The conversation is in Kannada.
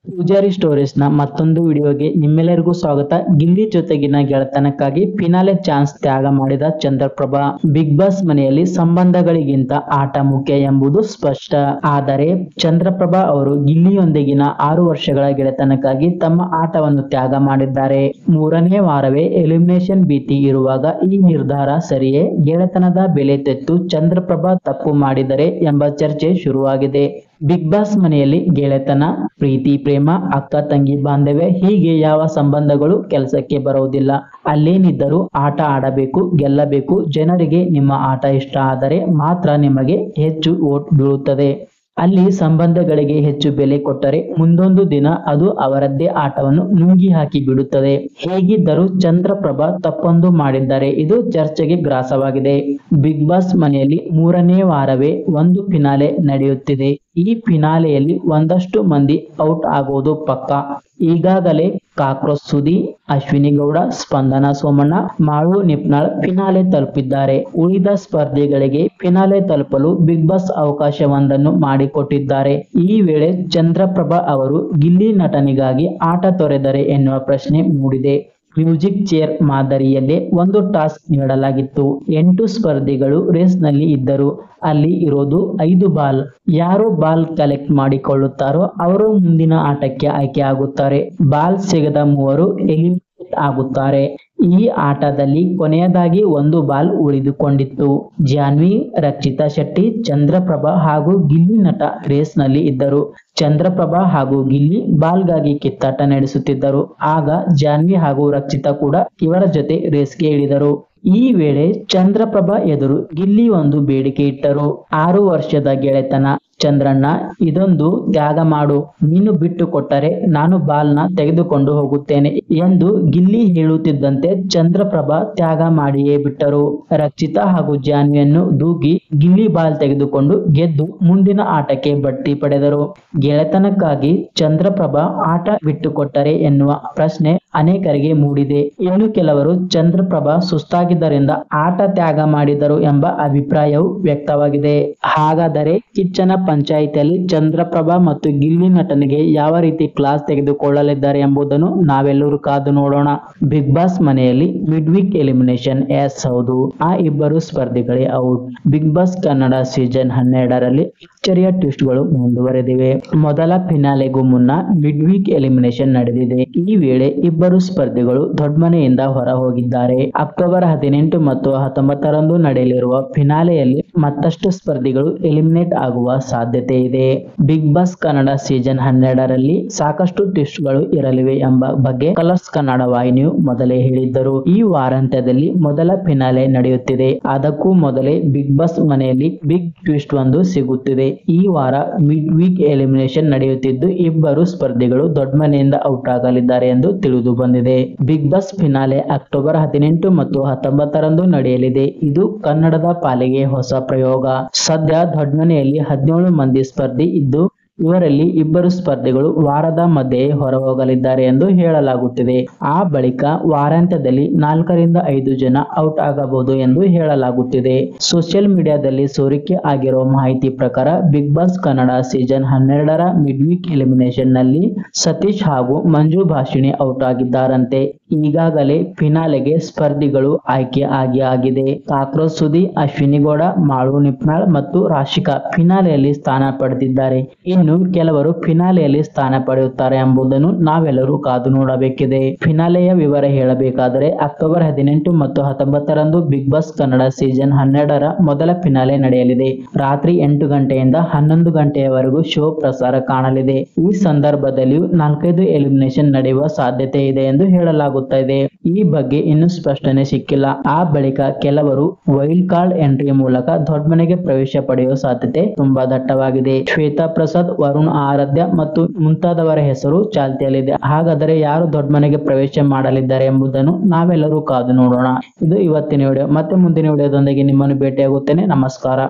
ಪೂಜಾರಿ ಸ್ಟೋರೀಸ್ ನ ಮತ್ತೊಂದು ವಿಡಿಯೋಗೆ ನಿಮ್ಮೆಲ್ಲರಿಗೂ ಸ್ವಾಗತ. ಗಿಲ್ಲಿ ಜೊತೆಗಿನ ಗೆಳೆತನಕ್ಕಾಗಿ ಫಿನಾಲೆ ಚಾನ್ಸ್ ತ್ಯಾಗ ಮಾಡಿದ ಚಂದ್ರಪ್ರಭಾ. ಬಿಗ್ ಬಾಸ್ ಮನೆಯಲ್ಲಿ ಸಂಬಂಧಗಳಿಗಿಂತ ಆಟ ಮುಖ್ಯ ಎಂಬುದು ಸ್ಪಷ್ಟ. ಆದರೆ ಚಂದ್ರಪ್ರಭಾ ಅವರು ಗಿಲ್ಲಿಯೊಂದಿಗಿನ 6 ವರ್ಷಗಳ ಗೆಳೆತನಕ್ಕಾಗಿ ತಮ್ಮ ಆಟವನ್ನು ತ್ಯಾಗ ಮಾಡಿದ್ದಾರೆ. 3ನೇ ವಾರವೇ ಎಲಿಮಿನೇಷನ್ ಭೀತಿ ಇರುವಾಗ ಈ ನಿರ್ಧಾರ ಸರಿಯೇ? ಗೆಳೆತನದ ಬೆಲೆ ತೆತ್ತು ಚಂದ್ರಪ್ರಭಾ ತಪ್ಪು ಮಾಡಿದರೆ ಎಂಬ ಚರ್ಚೆ ಶುರುವಾಗಿದೆ. ಬಿಗ್ ಬಾಸ್ ಮನೆಯಲ್ಲಿ ಗೆಳೆತನ, ಪ್ರೀತಿ, ಪ್ರೇಮ, ಅಕ್ಕ ತಂಗಿ ಬಾಂಧವ್ಯ ಹೀಗೆ ಯಾವ ಸಂಬಂಧಗಳು ಕೆಲಸಕ್ಕೆ ಬರುವುದಿಲ್ಲ. ಅಲ್ಲೇನಿದ್ದರೂ ಆಟ ಆಡಬೇಕು, ಗೆಲ್ಲಬೇಕು. ಜನರಿಗೆ ನಿಮ್ಮ ಆಟ ಇಷ್ಟ ಆದರೆ ಮಾತ್ರ ನಿಮಗೆ ಹೆಚ್ಚು ವೋಟ್ ಬೀಳುತ್ತದೆ. ಅಲ್ಲಿ ಸಂಬಂಧಗಳಿಗೆ ಹೆಚ್ಚು ಬೆಲೆ ಕೊಟ್ಟರೆ ಮುಂದೊಂದು ದಿನ ಅದು ಅವರದ್ದೇ ಆಟವನ್ನು ನುಂಗಿ ಹಾಕಿ ಬಿಡುತ್ತದೆ. ಹೇಗಿದ್ದರೂ ಚಂದ್ರಪ್ರಭಾ ತಪ್ಪೊಂದು ಮಾಡಿದ್ದಾರೆ. ಇದು ಚರ್ಚೆಗೆ ಗ್ರಾಸವಾಗಿದೆ. ಬಿಗ್ ಬಾಸ್ ಮನೆಯಲ್ಲಿ 3ನೇ ವಾರವೇ ಒಂದು ಫಿನಾಲೆ ನಡೆಯುತ್ತಿದೆ. ಈ ಫಿನಾಲೆಯಲ್ಲಿ ಒಂದಷ್ಟು ಮಂದಿ ಔಟ್ ಆಗೋದು ಪಕ್ಕಾ. ಈಗಾಗಲೇ ಕಾಕ್ರೋಚ್ ಸುದಿ, ಅಶ್ವಿನಿ ಗೌಡ, ಸ್ಪಂದನ ಸೋಮಣ್ಣ, ಮಾಳು ನಿಪ್ನಾಳ್ ಫಿನಾಲೆ ತಲುಪಿದ್ದಾರೆ. ಉಳಿದ ಸ್ಪರ್ಧಿಗಳಿಗೆ ಫಿನಾಲೆ ತಲುಪಲು ಬಿಗ್ ಬಾಸ್ ಅವಕಾಶವೊಂದನ್ನು ಮಾಡಿಕೊಟ್ಟಿದ್ದಾರೆ. ಈ ವೇಳೆ ಚಂದ್ರಪ್ರಭಾ ಅವರು ಗಿಲ್ಲಿ ನಟನಿಗಾಗಿ ಆಟ ತೊರೆದರೆ ಎನ್ನುವ ಪ್ರಶ್ನೆ ಮೂಡಿದೆ. ಮ್ಯೂಸಿಕ್ ಚೇರ್ ಮಾದರಿಯಲ್ಲೇ ಒಂದು ಟಾಸ್ಕ್ ನೀಡಲಾಗಿತ್ತು. 8 ಸ್ಪರ್ಧಿಗಳು ರೇಸ್ನಲ್ಲಿ ಇದ್ದರು. ಅಲ್ಲಿ ಇರೋದು 5 ಬಾಲ್. ಯಾರು ಬಾಲ್ ಕಲೆಕ್ಟ್ ಮಾಡಿಕೊಳ್ಳುತ್ತಾರೋ ಅವರು ಮುಂದಿನ ಆಟಕ್ಕೆ ಆಯ್ಕೆ ಆಗುತ್ತಾರೆ. ಬಾಲ್ ಸಿಗದ ಮೂವರು ಎಲಿಮಿನೇಟ್ ಆಗುತ್ತಾರೆ. ಈ ಆಟದಲ್ಲಿ ಕೊನೆಯದಾಗಿ ಒಂದು ಬಾಲ್ ಉಳಿದುಕೊಂಡಿತ್ತು. ಜಾನ್ವಿ, ರಕ್ಷಿತಾ ಶೆಟ್ಟಿ, ಚಂದ್ರಪ್ರಭಾ ಹಾಗೂ ಗಿಲ್ಲಿ ನಟ ರೇಸ್ ನಲ್ಲಿ ಇದ್ದರು. ಚಂದ್ರಪ್ರಭಾ ಹಾಗೂ ಗಿಲ್ಲಿ ಬಾಲ್ಗಾಗಿ ಕಿತ್ತಾಟ ನಡೆಸುತ್ತಿದ್ದರು. ಆಗ ಜಾನ್ವಿ ಹಾಗೂ ರಕ್ಷಿತಾ ಕೂಡ ಇವರ ಜೊತೆ ರೇಸ್ಗೆ ಇಳಿದರು. ಈ ವೇಳೆ ಚಂದ್ರಪ್ರಭಾ ಎದುರು ಗಿಲ್ಲಿ ಒಂದು ಬೇಡಿಕೆ ಇಟ್ಟರು. 6 ವರ್ಷದ ಗೆಳೆತನ ಚಂದ್ರಣ್ಣ, ಇದೊಂದು ತ್ಯಾಗ ಮಾಡು. ನೀನು ಬಿಟ್ಟು ಕೊಟ್ಟರೆ ನಾನು ಬಾಲ್ನ ತೆಗೆದುಕೊಂಡು ಹೋಗುತ್ತೇನೆ ಎಂದು ಗಿಲ್ಲಿ ಹೇಳುತ್ತಿದ್ದಂತೆ ಚಂದ್ರಪ್ರಭಾ ತ್ಯಾಗ ಮಾಡಿಯೇ ಬಿಟ್ಟರು. ರಕ್ಷಿತಾ ಹಾಗೂ ಜಾನ್ವಿಯನ್ನು ದೂಗಿ ಗಿಲ್ಲಿ ಬಾಲ್ ತೆಗೆದುಕೊಂಡು ಗೆದ್ದು ಮುಂದಿನ ಆಟಕ್ಕೆ ಬಡ್ತಿ ಪಡೆದರು. ಗೆಳೆತನಕ್ಕಾಗಿ ಚಂದ್ರಪ್ರಭಾ ಆಟ ಬಿಟ್ಟುಕೊಟ್ಟರೆ ಎನ್ನುವ ಪ್ರಶ್ನೆ ಅನೇಕರಿಗೆ ಮೂಡಿದೆ. ಇನ್ನು ಕೆಲವರು ಚಂದ್ರಪ್ರಭಾ ಸುಸ್ತಾಗಿದ್ದರಿಂದ ಆಟ ತ್ಯಾಗ ಮಾಡಿದರು ಎಂಬ ಅಭಿಪ್ರಾಯವು ವ್ಯಕ್ತವಾಗಿದೆ. ಹಾಗಾದರೆ ಕಿಚ್ಚನ ಪಂಚಾಯಿತಿಯಲ್ಲಿ ಚಂದ್ರಪ್ರಭಾ ಮತ್ತು ಗಿಲ್ಲಿ ನಟನಿಗೆ ಯಾವ ರೀತಿ ಕ್ಲಾಸ್ ತೆಗೆದುಕೊಳ್ಳಲಿದ್ದಾರೆ ಎಂಬುದನ್ನು ನಾವೆಲ್ಲರೂ ಕಾದು ನೋಡೋಣ. ಬಿಗ್ ಬಾಸ್ ಮನೆಯಲ್ಲಿ ಮಿಡ್ ವೀಕ್ ಎಲಿಮಿನೇಷನ್. ಎಸ್, ಹೌದು, ಆ ಇಬ್ಬರು ಸ್ಪರ್ಧಿಗಳೇ out. Big Boss Kannada season 12ರಲ್ಲಿ ಅಚ್ಚರಿಯ ಟ್ವಿಸ್ಟ್ ಗಳು ಮುಂದುವರೆದಿವೆ. ಮೊದಲ ಫಿನಾಲೆಗೂ ಮುನ್ನ ಮಿಡ್ ವೀಕ್ ಎಲಿಮಿನೇಷನ್ ನಡೆದಿದೆ. ಈ ವೇಳೆ ಇಬ್ಬರು ಸ್ಪರ್ಧಿಗಳು ದೊಡ್ಡಮನೆಯಿಂದ ಹೊರ ಹೋಗಿದ್ದಾರೆ. ಅಕ್ಟೋಬರ್ 18 ಮತ್ತು 19ರಂದು ನಡೆಯಲಿರುವ ಫಿನಾಲೆಯಲ್ಲಿ ಮತ್ತಷ್ಟು ಸ್ಪರ್ಧಿಗಳು ಎಲಿಮಿನೇಟ್ ಆಗುವ ಸಾಧ್ಯತೆ ಇದೆ. ಬಿಗ್ ಬಾಸ್ ಕನ್ನಡ ಸೀಸನ್ 12ರಲ್ಲಿ ಸಾಕಷ್ಟು ಟ್ವಿಸ್ಟ್ ಗಳು ಇರಲಿವೆ ಎಂಬ ಬಗ್ಗೆ ಕಲರ್ಸ್ ಕನ್ನಡ ವಾಹಿನಿಯು ಮೊದಲೇ ಹೇಳಿದ್ದರು. ಈ ವಾರಾಂತ್ಯದಲ್ಲಿ ಮೊದಲ ಫಿನಾಲೆ ನಡೆಯುತ್ತಿದೆ. ಅದಕ್ಕೂ ಮೊದಲೇ ಬಿಗ್ ಬಾಸ್ ಮನೆಯಲ್ಲಿ ಬಿಗ್ ಟ್ವಿಸ್ಟ್ ಒಂದು ಸಿಗುತ್ತಿದೆ. ಈ ವಾರ ಮಿಡ್ ವೀಕ್ ಎಲಿಮಿನೇಷನ್ ನಡೆಯುತ್ತಿದ್ದು ಇಬ್ಬರು ಸ್ಪರ್ಧಿಗಳು ದೊಡ್ಡ ಮನೆಯಿಂದ ಔಟ್ ಆಗಲಿದ್ದಾರೆ ಎಂದು ತಿಳಿದು ಬಂದಿದೆ. ಬಿಗ್ ಬಾಸ್ ಫಿನಾಲೆ ಅಕ್ಟೋಬರ್ 18 ಮತ್ತು 19ರಂದು ನಡೆಯಲಿದೆ. ಇದು ಕನ್ನಡದ ಪಾಲಿಗೆ ಹೊಸ ಪ್ರಯೋಗ. ಸದ್ಯ ದೊಡ್ಡಮನೆಯಲ್ಲಿ 17 ಮಂದಿ ಸ್ಪರ್ಧಿ ಇದ್ದು ಇವರಲ್ಲಿ ಇಬ್ಬರು ಸ್ಪರ್ಧಿಗಳು ವಾರದ ಮಧ್ಯೆ ಹೊರ ಹೋಗಲಿದ್ದಾರೆ ಎಂದು ಹೇಳಲಾಗುತ್ತಿದೆ. ಆ ಬಳಿಕ ವಾರಾಂತ್ಯದಲ್ಲಿ 4 ರಿಂದ 5 ಜನ ಔಟ್ ಆಗಬಹುದು ಎಂದು ಹೇಳಲಾಗುತ್ತಿದೆ. ಸೋಷಿಯಲ್ ಮೀಡಿಯಾದಲ್ಲಿ ಸೋರಿಕೆ ಆಗಿರುವ ಮಾಹಿತಿ ಪ್ರಕಾರ ಬಿಗ್ ಬಾಸ್ ಕನ್ನಡ ಸೀಸನ್ 12ರ ಮಿಡ್ ವೀಕ್ ಎಲಿಮಿನೇಷನ್ ನಲ್ಲಿ ಸತೀಶ್ ಹಾಗೂ ಮಂಜು ಭಾಷಿಣಿ ಔಟ್ ಆಗಿದ್ದಾರಂತೆ. ಈಗಾಗಲೇ ಫಿನಾಲೆಗೆ ಸ್ಪರ್ಧಿಗಳು ಆಯ್ಕೆ ಆಗಿದೆ. ಕಾಕ್ರೋಚ್ ಸುದಿ, ಅಶ್ವಿನಿ ಗೌಡ, ಮಾಳು ನಿಪ್ನಾಳ್ ಮತ್ತು ರಾಶಿಕಾ ಫಿನಾಲೆಯಲ್ಲಿ ಸ್ಥಾನ ಪಡೆದಿದ್ದಾರೆ. ಇನ್ನು ಕೆಲವರು ಫಿನಾಲೆಯಲ್ಲಿ ಸ್ಥಾನ ಪಡೆಯುತ್ತಾರೆ ಎಂಬುದನ್ನು ನಾವೆಲ್ಲರೂ ಕಾದು ನೋಡಬೇಕಿದೆ. ಫಿನಾಲೆಯ ವಿವರ ಹೇಳಬೇಕಾದರೆ ಅಕ್ಟೋಬರ್ 18 ಮತ್ತು 19ರಂದು ಬಿಗ್ ಬಾಸ್ ಕನ್ನಡ ಸೀಸನ್ 12ರ ಮೊದಲ ಫಿನಾಲೆ ನಡೆಯಲಿದೆ. ರಾತ್ರಿ 8 ಗಂಟೆಯಿಂದ 11 ಗಂಟೆಯವರೆಗೂ ಶೋ ಪ್ರಸಾರ ಕಾಣಲಿದೆ. ಈ ಸಂದರ್ಭದಲ್ಲಿಯೂ 4-5 ಎಲಿಮಿನೇಷನ್ ನಡೆಯುವ ಸಾಧ್ಯತೆ ಇದೆ ಎಂದು ಹೇಳಲಾಗುತ್ತದೆ. ಈ ಬಗ್ಗೆ ಇನ್ನೂ ಸ್ಪಷ್ಟನೆ ಸಿಕ್ಕಿಲ್ಲ. ಆ ಬಳಿಕ ಕೆಲವರು ವೈಲ್ಡ್ ಕಾರ್ಡ್ ಎಂಟ್ರಿ ಮೂಲಕ ದೊಡ್ಡಮನೆಗೆ ಪ್ರವೇಶ ಪಡೆಯುವ ಸಾಧ್ಯತೆ ತುಂಬಾ ದಟ್ಟವಾಗಿದೆ. ಶ್ವೇತಾ ಪ್ರಸಾದ್, ವರುಣ್ ಆರಾಧ್ಯ ಮತ್ತು ಮುಂತಾದವರ ಹೆಸರು ಚಾಲ್ತಿಯಲ್ಲಿದೆ. ಹಾಗಾದರೆ ಯಾರು ದೊಡ್ಡಮನೆಗೆ ಪ್ರವೇಶ ಮಾಡಲಿದ್ದಾರೆ ಎಂಬುದನ್ನು ನಾವೆಲ್ಲರೂ ಕಾದು ನೋಡೋಣ. ಇದು ಇವತ್ತಿನ ವಿಡಿಯೋ. ಮತ್ತೆ ಮುಂದಿನ ವಿಡಿಯೋದೊಂದಿಗೆ ನಿಮ್ಮನ್ನು ಭೇಟಿಯಾಗುತ್ತೇನೆ. ನಮಸ್ಕಾರ.